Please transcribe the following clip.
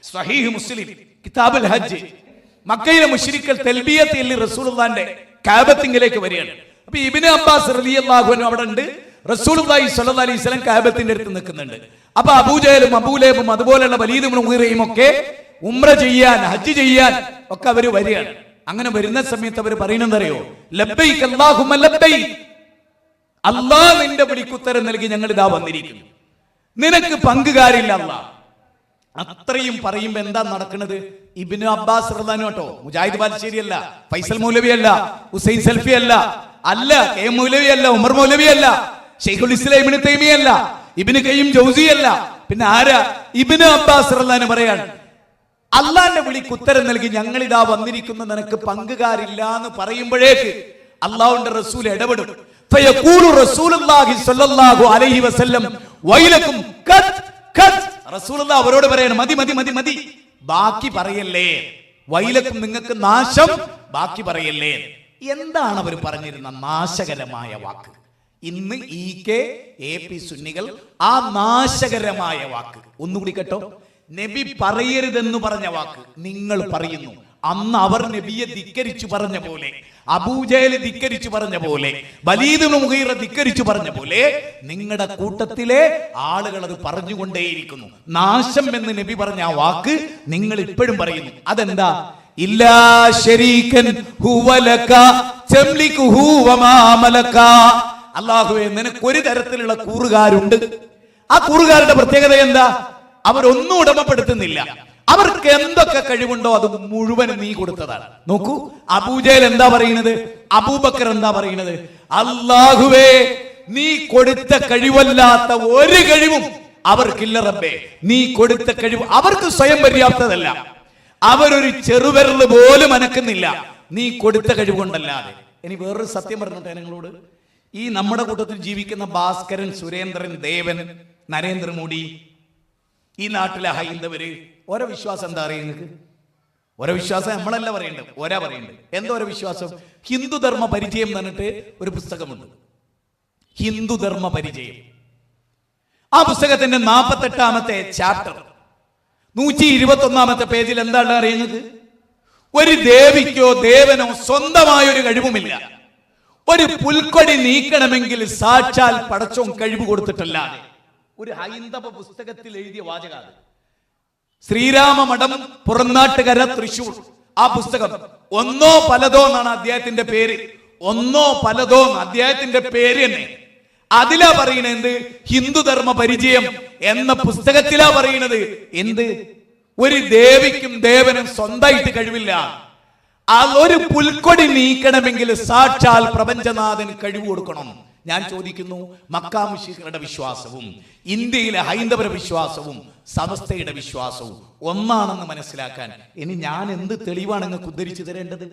സ്വഹീഹ് മുസ്ലിം കിതാബുൽ ഹജ്ജ്, മക്കയിലെ മുശ്രിക്കുകൾ തൽബിയത്ത് ചൊല്ലി റസൂലുള്ളാഹിന്റെ കഅബത്തിലേക്ക് വരികയാണ്. അപ്പൊ ഇബ്നു അബ്ബാസ് റളിയല്ലാഹു അൻഹു അവിടെ ഉണ്ട്, റസൂലുള്ളാഹി സ്വല്ലല്ലാഹി അലൈഹി വസല്ലം കഅബത്തിന്റെ അടുത്ത് നിൽക്കുന്നുണ്ട്. അപ്പൊ അബൂജഹലും അബൂലഹബും അതുപോലെയുള്ള വലീദ് ഇബ്നു മുഗീറയും ഒക്കെ ഉംറ ചെയ്യാൻ, ഹജ്ജ് ചെയ്യാൻ ഒക്കെ അവര് വരികയാണ്. അങ്ങനെ വരുന്ന സമയത്ത് അവർ പറയുന്നതറിയോ, ലബ്ബൈക അല്ലാഹുമ്മ ലബ്ബൈക്, അല്ലാഹ് നിന്റെ വിളിക്കുത്തരം നൽകി ഞങ്ങൾ ഇതാ വന്നിരിക്കുന്നു, നിനക്ക് പങ്കുകാരില്ല അല്ലാഹ്. അത്രയും പറയുമ്പോ എന്താ നടക്കുന്നത്? ഇബ്നു അബ്ബാസ് റളിയല്ലാഹു അൻഹു കേട്ടോ, മുജാഹിദ് ബാലുശ്ശേരി അല്ല, ഫൈസൽ മൗലവി അല്ല, ഹുസൈൻ സൽഫി അല്ല, കെ മൗലവി അല്ല, ഉമർ മൗലവി അല്ല, ശൈഖുൽ ഇസ്ലാം ഇബ്നു തൈമിയ്യ അല്ല, ഇബ്നു ഖയ്യിം ജൗസി അല്ല, പിന്നെ ആരാ? ഇബ്നു അബ്ബാസ് റളിയല്ലാഹു അൻഹു പറയാണ്, അള്ളാന്റെ വിളിക്ക് ഉത്തരം നൽകി ഞങ്ങൾ ഇതാ വന്നിരിക്കുന്ന, നിനക്ക് പങ്കുകാരില്ല എന്ന് പറയുമ്പോഴേക്ക് അള്ളാഹുവിന്റെ റസൂൽ ഇടപെടും. ഫയഖൂലു റസൂലുള്ളാഹി സ്വല്ലല്ലാഹു അലൈഹി വസല്ലം വൈലക്കും ഖത് ഖത്, റസൂലുള്ളാഹി അവരോട് പറയാണ്, മതി മതി മതി മതി, ബാക്കി പറയല്ലേ, വൈലക്കും നിങ്ങൾക്ക് നാശം, ബാക്കി പറയല്ലേ. എന്താണ് അവർ പറഞ്ഞിരുന്ന നാശകരമായ വാക്ക്? ഇന്ന് EK സുന്നികൾ ആ നാശകരമായ വാക്ക് ഒന്നുകൂടി കേട്ടോ. നബി പറയരുതെന്ന് പറഞ്ഞ വാക്ക് നിങ്ങൾ പറയുന്നു. അന്ന് അവർ നബിയെ ധിക്കരിച്ചു പറഞ്ഞ പോലെ, അബൂജഹൽ ധിക്കരിച്ചു പറഞ്ഞ പോലെ, വലീദ് ഇബ്നു മുഗീറ ധിക്കരിച്ചു പറഞ്ഞ പോലെ നിങ്ങളുടെ കൂട്ടത്തിലെ ആളുകൾ അത് പറഞ്ഞുകൊണ്ടേയിരിക്കുന്നു. നാശം എന്ന് നബി പറഞ്ഞ ആ വാക്ക് നിങ്ങൾ ഇപ്പോഴും പറയുന്നു. അതെന്താ? ഇല്ലാ ശരീകൻ ഹുവലക തംലികുഹു വമാ മലക. അല്ലാഹുവേ, നിനക്ക് ഒരു തരത്തിലുള്ള കൂറുകാരുണ്ട്. ആ കൂറുകാരുടെ പ്രത്യേകത എന്താ? അവരൊന്നും ഉടമപ്പെടുത്തുന്നില്ല. അവർക്ക് എന്തൊക്കെ കഴിവുണ്ടോ അത് മുഴുവൻ നീ കൊടുത്തതാണ്. നോക്കൂ, അബൂജഹൽ എന്താ പറയുന്നത്, അബൂബക്കർ എന്താ പറയുന്നത്? അല്ലാഹുവേ, നീ കൊടുത്ത കഴിവല്ലാത്ത ഒരു കഴിവും അവർക്കില്ല റബ്ബേ. നീ കൊടുത്ത കഴിവ് അവർക്ക് സ്വയം പര്യാപ്തതല്ല. അവരൊരു ചെറുവിരൽ പോലും അനക്കുന്നില്ല നീ കൊടുത്ത കഴിവുകൊണ്ടല്ലാതെ. ഇനി വേറൊരു സത്യം പറഞ്ഞോട്ടെ നിങ്ങളോട്. ഈ നമ്മുടെ കൂട്ടത്തിൽ ജീവിക്കുന്ന ഭാസ്കരൻ, സുരേന്ദ്രൻ, ദേവൻ, നരേന്ദ്രമോദി, ഈ നാട്ടിലെ ഹൈന്ദവര്, ഓരോ വിശ്വാസം എന്താ അറിയാം നിങ്ങൾക്ക്? ഓരോ വിശ്വാസം നമ്മളല്ല പറയേണ്ടത്, ഓരോ പറയേണ്ടത്. എന്താ ഓരോ വിശ്വാസം? ഹിന്ദുധർമ്മ പരിചയം എന്ന് പറഞ്ഞിട്ട് ഒരു പുസ്തകമുണ്ട്, ഹിന്ദുധർമ്മ പരിചയം. ആ പുസ്തകത്തിന്റെ 48ാമത്തെ ചാപ്റ്റർ 121ാമത്തെ പേജിൽ എന്താണ് അറിയുന്നത്? ഒരു ദേവിക്കോ ദേവനോ സ്വന്തമായൊരു കഴിവുമില്ല. ഒരു പുൽക്കൊടി നീക്കണമെങ്കിൽ സാക്ഷാൽ പടച്ചോൻ കഴിവ് കൊടുത്തിട്ടല്ലാതെ. ഒരു ഹൈന്ദവ പുസ്തകത്തിൽ എഴുതിയ വാചകാണ്. ശ്രീരാമ മഠം, പുറനാട്ടുകര, തൃശൂർ. ആ പുസ്തകം ഒന്നോ പലതോ എന്നാണ് അദ്ദേഹത്തിന്റെ പേര്. ഒന്നോ പലതോ അദ്ദേഹത്തിന്റെ പേര് തന്നെ. അതിലാ പറയണത് എന്ത്? ഹിന്ദുധർമ്മ പരിചയം എന്ന പുസ്തകത്തിലാ പറയണത് എന്ത്? ഒരു ദേവിക്കും ദേവനും സ്വന്തമായിട്ട് കഴിവില്ല. ആ ഒരു പുൽക്കൊടി നീക്കണമെങ്കിൽ സാക്ഷാൽ പ്രപഞ്ചനാഥൻ കഴിവ് കൊടുക്കണം. ഞാൻ ചോദിക്കുന്നു, മക്കാ മുശ്രിക്കുകളുടെ വിശ്വാസവും ഇന്ത്യയിലെ ഹൈന്ദവരുടെ വിശ്വാസവും സമസ്തയുടെ വിശ്വാസവും ഒന്നാണെന്ന് മനസ്സിലാക്കാൻ ഇനി ഞാൻ എന്ത് തെളിവാണ് നിങ്ങൾക്ക് ഉദ്ധരിച്ചു തരേണ്ടത്?